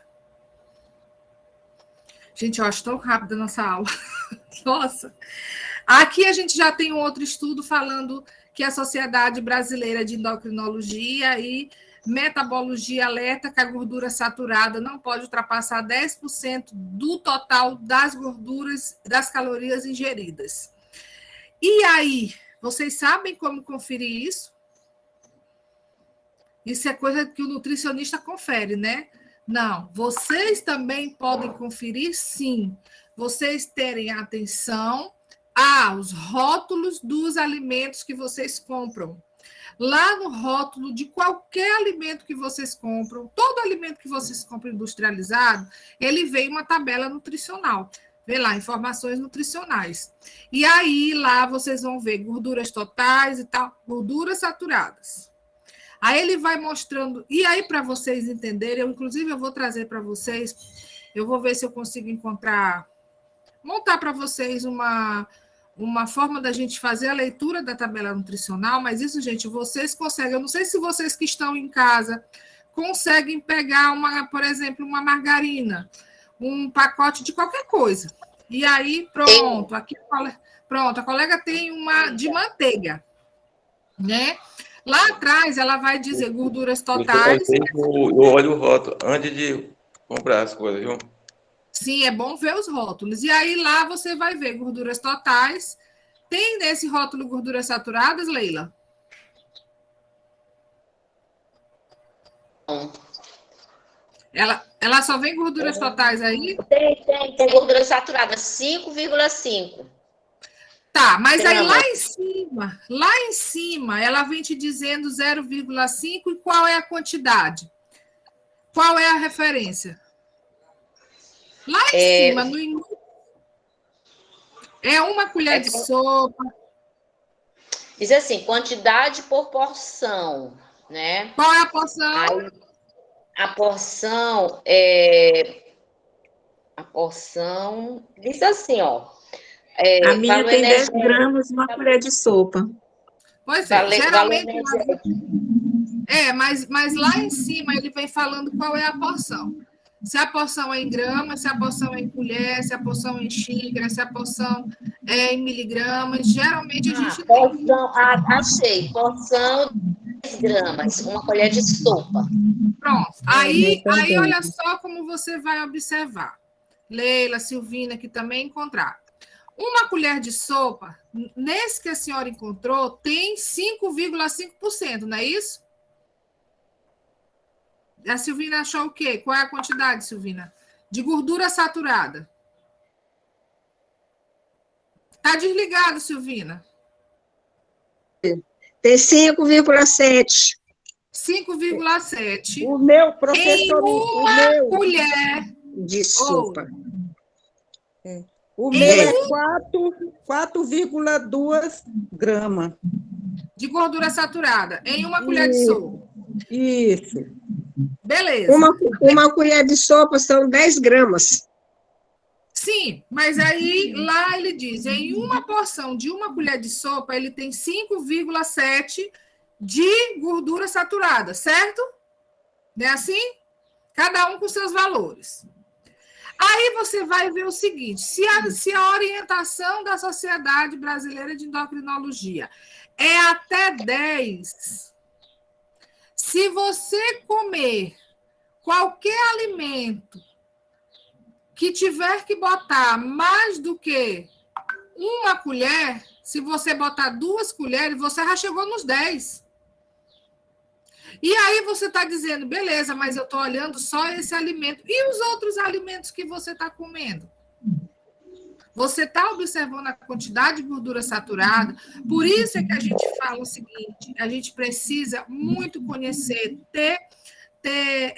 Gente, eu acho tão rápida a nossa aula. Nossa. Aqui a gente já tem um outro estudo falando que a Sociedade Brasileira de Endocrinologia e Metabologia alerta que a gordura saturada não pode ultrapassar 10% do total das gorduras, das calorias ingeridas. E aí, vocês sabem como conferir isso? Isso é coisa que o nutricionista confere, né? Não, vocês também podem conferir, sim. Vocês terem atenção aos rótulos dos alimentos que vocês compram. Lá no rótulo de qualquer alimento que vocês compram, todo alimento que vocês compram industrializado, ele vem uma tabela nutricional. Vê lá, informações nutricionais. E aí, lá vocês vão ver gorduras totais e tal, gorduras saturadas. Aí ele vai mostrando, e aí para vocês entenderem, inclusive eu vou trazer para vocês, eu vou ver se eu consigo montar para vocês uma forma da gente fazer a leitura da tabela nutricional, mas isso, gente, vocês conseguem, eu não sei se vocês que estão em casa conseguem pegar, por exemplo, uma margarina, um pacote de qualquer coisa, e aí, pronto, a colega tem uma de manteiga, né? Lá atrás, ela vai dizer gorduras totais. Eu olho o rótulo antes de comprar as coisas, viu? Sim, é bom ver os rótulos. E aí lá você vai ver gorduras totais. Tem nesse rótulo gorduras saturadas, Leila? Não. Ela só vem gorduras totais aí? Tem gordura saturada, 5,5. Tá, mas Tem aí amor. lá em cima, ela vem te dizendo 0,5 e qual é a quantidade? Qual é a referência? Lá em cima, no início, é uma colher de sopa. Diz assim, quantidade por porção, né? Qual é a porção? Aí, a porção diz assim, ó. A minha valor tem 10 energético, gramas, uma colher de sopa. Pois é, valor geralmente... energético. mas lá em cima ele vem falando qual é a porção. Se a porção é em gramas, se a porção é em colher, se a porção é em xícara, se a porção é em miligramas. Geralmente a gente porção, achei. Porção 10 gramas, uma colher de sopa. Pronto. Aí olha só como você vai observar. Leila, Silvina, que também encontraram. Uma colher de sopa, nesse que a senhora encontrou, tem 5,5%, não é isso? A Silvina achou o quê? Qual é a quantidade, Silvina? De gordura saturada. Está desligado, Silvina. Tem 5,7. 5,7. O meu, Em professor, uma colher. De sopa. O meu é 4,2 gramas. De gordura saturada. Em uma colher de sopa. Isso. Beleza. Uma colher de sopa são 10 gramas. Sim, mas aí lá ele diz, em uma porção de uma colher de sopa, ele tem 5,7 de gordura saturada, certo? Não é assim? Cada um com seus valores. Aí você vai ver o seguinte, se a orientação da Sociedade Brasileira de Endocrinologia é até 10, se você comer qualquer alimento que tiver que botar mais do que uma colher, se você botar 2 colheres, você já chegou nos 10. E aí você está dizendo, beleza, mas eu estou olhando só esse alimento. E os outros alimentos que você está comendo? Você está observando a quantidade de gordura saturada. Por isso é que a gente fala o seguinte, a gente precisa muito conhecer, ter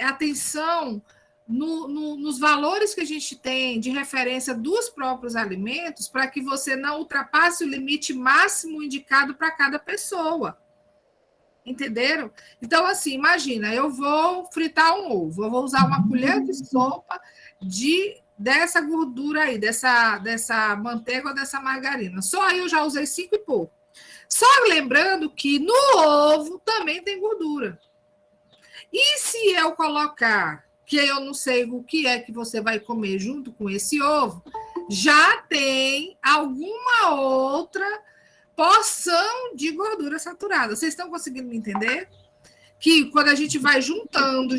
atenção nos valores que a gente tem de referência dos próprios alimentos para que você não ultrapasse o limite máximo indicado para cada pessoa. Entenderam? Então, assim, imagina, eu vou fritar um ovo, eu vou usar uma colher de sopa dessa gordura aí, dessa manteiga ou dessa margarina. Só aí eu já usei 5 e pouco. Só lembrando que no ovo também tem gordura. E se eu colocar, que eu não sei o que é que você vai comer junto com esse ovo, já tem alguma outra porção de gordura saturada. Vocês estão conseguindo me entender? Que quando a gente vai juntando,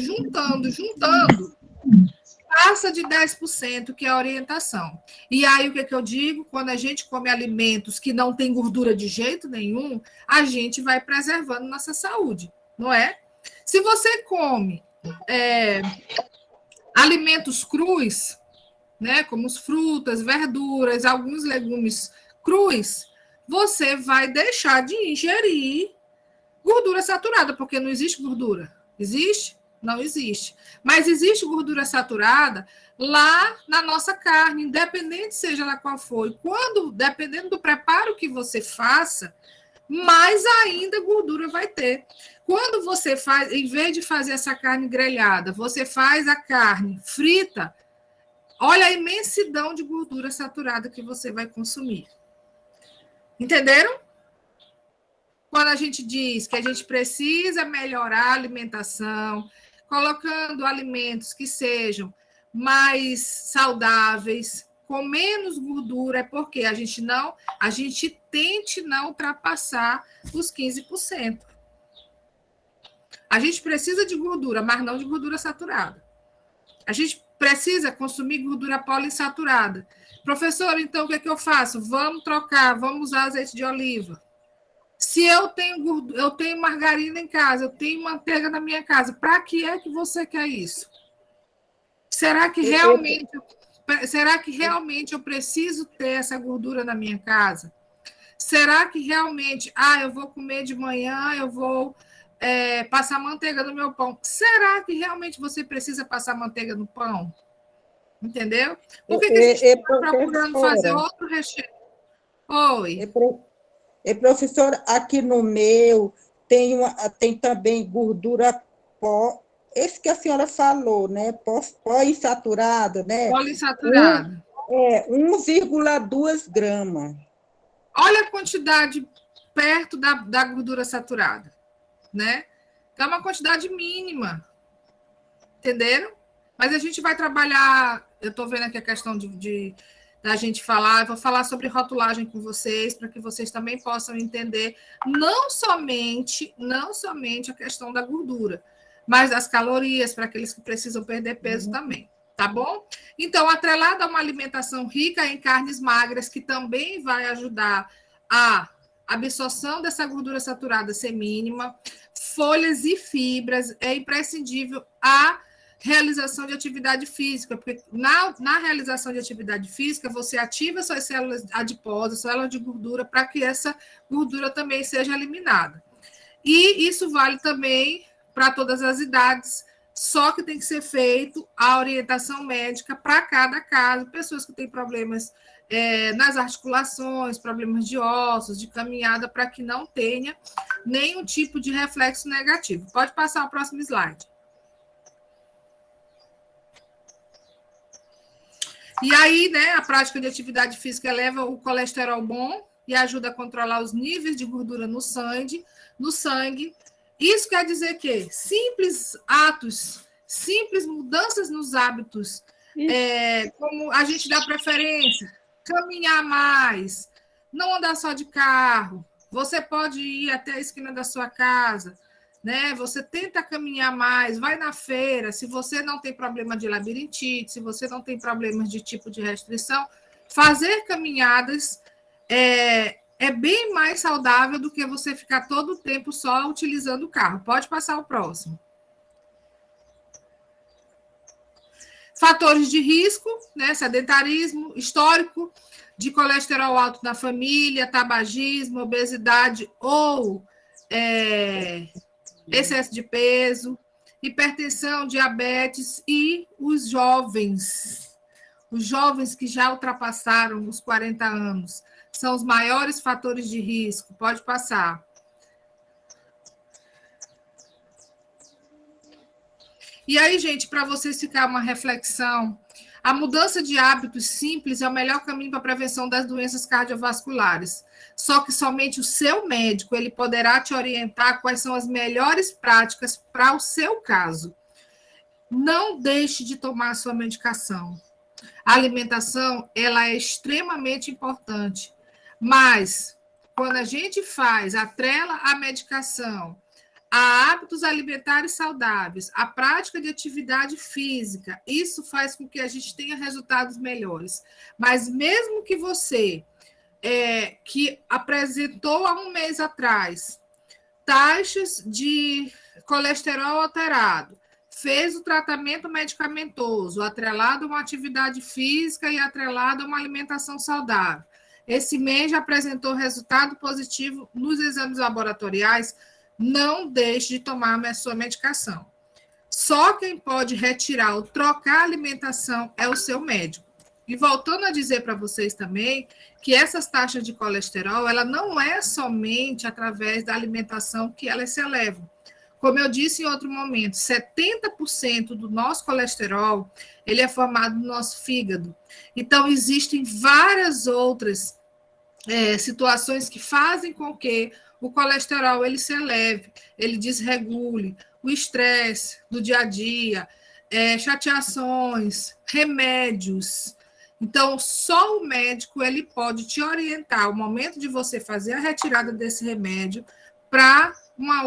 passa de 10%, que é a orientação. E aí, o que eu digo? Quando a gente come alimentos que não tem gordura de jeito nenhum, a gente vai preservando nossa saúde, não é? Se você come alimentos crus, né, como as frutas, verduras, alguns legumes crus, você vai deixar de ingerir gordura saturada, porque não existe gordura. Existe? Não existe. Mas existe gordura saturada lá na nossa carne, independente seja lá qual for. E dependendo do preparo que você faça, mais ainda gordura vai ter. Quando você faz, em vez de fazer essa carne grelhada, você faz a carne frita, olha a imensidão de gordura saturada que você vai consumir. Entenderam? Quando a gente diz que a gente precisa melhorar a alimentação, colocando alimentos que sejam mais saudáveis, com menos gordura, é porque a gente tente não ultrapassar os 15%. A gente precisa de gordura, mas não de gordura saturada. A gente precisa consumir gordura poliinsaturada. Professor, então o que é que eu faço? Vamos trocar, vamos usar azeite de oliva. Se eu tenho margarina em casa, eu tenho manteiga na minha casa, para que é que você quer isso? Será que realmente eu preciso ter essa gordura na minha casa? Será que realmente, eu vou comer de manhã, eu vou passar manteiga no meu pão? Será que realmente você precisa passar manteiga no pão? Entendeu? Por que a gente está procurando fazer outro recheio? Oi. Professora, aqui no meu tem também gordura esse que a senhora falou, né? Poliinsaturado, né? Poliinsaturado. 1,2 gramas. Olha a quantidade perto da gordura saturada, né? É uma quantidade mínima. Entenderam? Mas a gente vai trabalhar, eu estou vendo aqui a questão da gente falar, eu vou falar sobre rotulagem com vocês, para que vocês também possam entender não somente a questão da gordura, mas das calorias, para aqueles que precisam perder peso também, tá bom? Então, atrelado a uma alimentação rica em carnes magras, que também vai ajudar a absorção dessa gordura saturada ser mínima, folhas e fibras, é imprescindível a realização de atividade física, porque na realização de atividade física, você ativa suas células adiposas, células de gordura, para que essa gordura também seja eliminada. E isso vale também para todas as idades, só que tem que ser feito a orientação médica para cada caso, pessoas que têm problemas nas articulações, problemas de ossos, de caminhada, para que não tenha nenhum tipo de reflexo negativo. Pode passar o próximo slide. E aí, né, a prática de atividade física eleva o colesterol bom e ajuda a controlar os níveis de gordura no sangue. Isso quer dizer que simples atos, simples mudanças nos hábitos, como a gente dá preferência, caminhar mais, não andar só de carro, você pode ir até a esquina da sua casa, né? Você tenta caminhar mais, vai na feira, se você não tem problema de labirintite, se você não tem problemas de tipo de restrição, fazer caminhadas é bem mais saudável do que você ficar todo o tempo só utilizando o carro. Pode passar o próximo. Fatores de risco, né? Sedentarismo, histórico de colesterol alto na família, tabagismo, obesidade ou excesso de peso, hipertensão, diabetes e os jovens que já ultrapassaram os 40 anos, são os maiores fatores de risco. Pode passar. E aí, gente, para vocês ficar uma reflexão, a mudança de hábitos simples é o melhor caminho para a prevenção das doenças cardiovasculares. Só que somente o seu médico ele poderá te orientar quais são as melhores práticas para o seu caso. Não deixe de tomar a sua medicação. A alimentação ela é extremamente importante, mas quando a gente atrela a medicação a hábitos alimentares saudáveis, a prática de atividade física, isso faz com que a gente tenha resultados melhores. Mas mesmo que você, que apresentou há um mês atrás taxas de colesterol alterado, fez o tratamento medicamentoso, atrelado a uma atividade física e atrelado a uma alimentação saudável, esse mês já apresentou resultado positivo nos exames laboratoriais, não deixe de tomar a sua medicação. Só quem pode retirar ou trocar a alimentação é o seu médico. E voltando a dizer para vocês também que essas taxas de colesterol, ela não é somente através da alimentação que elas se elevam. Como eu disse em outro momento, 70% do nosso colesterol ele é formado no nosso fígado. Então, existem várias outras situações que fazem com que o colesterol ele se eleve, ele desregule, o estresse do dia a dia, chateações, remédios. Então, só o médico ele pode te orientar o momento de você fazer a retirada desse remédio para um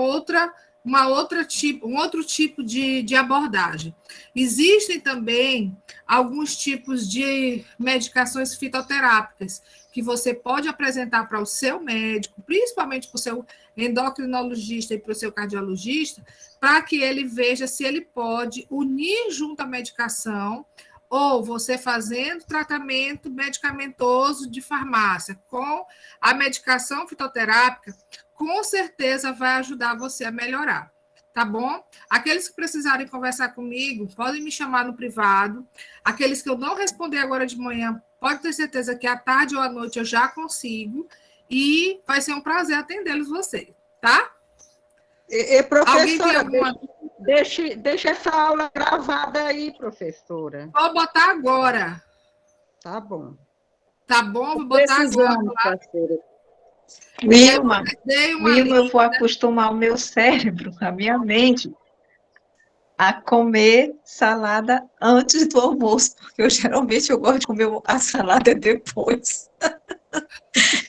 outro tipo de abordagem. Existem também alguns tipos de medicações fitoterápicas que você pode apresentar para o seu médico, principalmente para o seu endocrinologista e para o seu cardiologista, para que ele veja se ele pode unir junto à medicação ou você fazendo tratamento medicamentoso de farmácia com a medicação fitoterápica, com certeza vai ajudar você a melhorar, tá bom? Aqueles que precisarem conversar comigo, podem me chamar no privado. Aqueles que eu não responder agora de manhã, pode ter certeza que à tarde ou à noite eu já consigo e vai ser um prazer atendê-los vocês, tá? Professora, alguma... deixa essa aula gravada aí, professora. Vou botar agora. Tá bom. Tá bom? Vou botar agora. Wilma, eu vou acostumar o meu cérebro, a minha mente, a comer salada antes do almoço, porque eu gosto de comer a salada depois.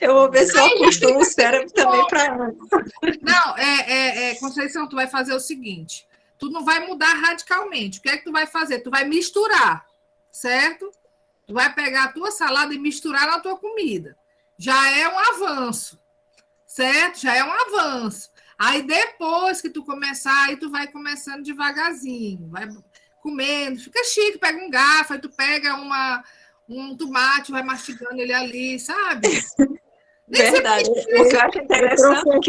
Eu vou ver se eu acostumo o cérebro também para antes. Não, Conceição, tu vai fazer o seguinte, tu não vai mudar radicalmente. O que é que tu vai fazer? Tu vai misturar, certo? Tu vai pegar a tua salada e misturar na tua comida. Já é um avanço, certo? Já é um avanço. Aí depois que tu começar, aí tu vai começando devagarzinho, vai comendo, fica chique, pega um garfo, aí tu pega um tomate, vai mastigando ele ali, sabe? Verdade. O que eu acho interessante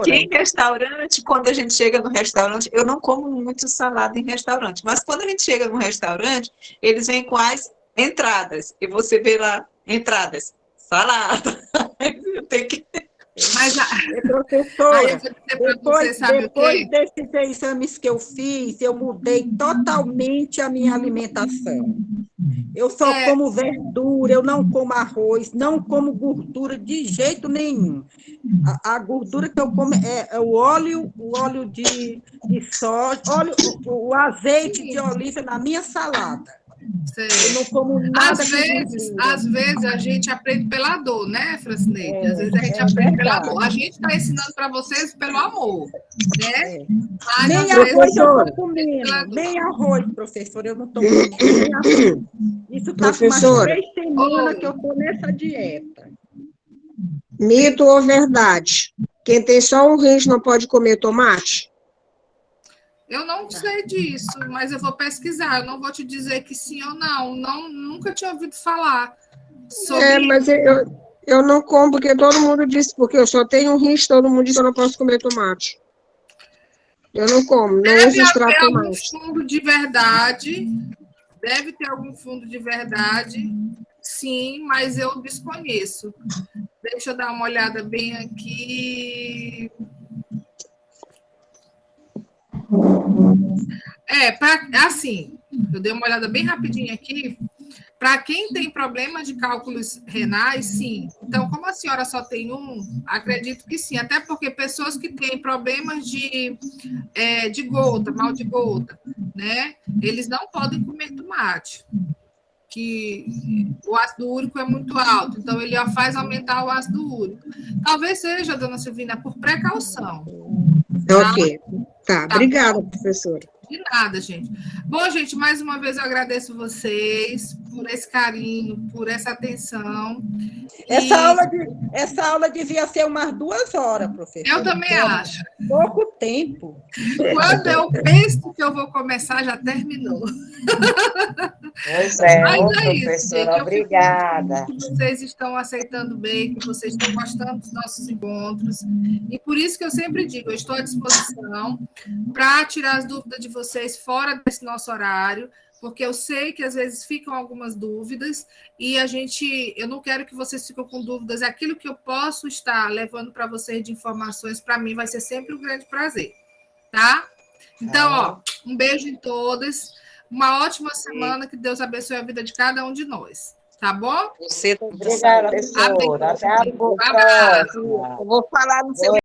que em restaurante, quando a gente chega no restaurante, eu não como muito salada em restaurante, mas quando a gente chega no restaurante, eles vêm com as entradas, e você vê lá, entradas, salada. Tem que... Mas, professora, depois desses exames que eu fiz, eu mudei totalmente a minha alimentação. Eu só como verdura, eu não como arroz, não como gordura de jeito nenhum. A gordura que eu como é o óleo de soja, o azeite de oliva na minha salada. Eu não como nada. Às vezes a gente aprende pela dor, né, Francineide? Às vezes a gente aprende pela dor. A gente está ensinando para vocês pelo amor, né? Mas, nem arroz eu estou comendo, nem arroz, professor, eu não estou comendo, nem arroz. Isso está com umas 3 semanas que eu estou nessa dieta. Mito ou verdade? Quem tem só um rins não pode comer tomate? Eu não sei disso, mas eu vou pesquisar. Eu não vou te dizer que sim ou não. Nunca tinha ouvido falar sobre... mas eu não como, porque todo mundo disse, porque eu só tenho um rins, todo mundo disse que eu não posso comer tomate. Eu não como, não uso extrato de tomate. Deve ter algum fundo de verdade, sim, mas eu desconheço. Deixa eu dar uma olhada bem aqui... Assim, eu dei uma olhada bem rapidinho aqui. Para quem tem problemas de cálculos renais, sim. Então, como a senhora só tem um, acredito que sim. Até porque pessoas que têm problemas de gota, mal de gota, né? Eles não podem comer tomate, que o ácido úrico é muito alto. Então, ele faz aumentar o ácido úrico. Talvez seja, dona Silvina, por precaução. Ok. Tá, obrigada, professora. De nada, gente. Bom, gente, mais uma vez eu agradeço vocês por esse carinho, por essa atenção. Essa aula devia ser umas 2 horas, professora. Eu também acho. Pouco tempo. Quando eu penso que eu vou começar, já terminou. Pois é, professora, gente, obrigada. Que vocês estão aceitando bem, que vocês estão gostando dos nossos encontros. E por isso que eu sempre digo, eu estou à disposição para tirar as dúvidas de vocês fora desse nosso horário, porque eu sei que às vezes ficam algumas dúvidas e eu não quero que vocês fiquem com dúvidas. Aquilo que eu posso estar levando para vocês de informações, para mim vai ser sempre um grande prazer. tá? Então, ó, um beijo em todas. Uma ótima semana. Que Deus abençoe a vida de cada um de nós. Tá bom? Você Obrigada, professora. Até a próxima. Eu vou falar no seu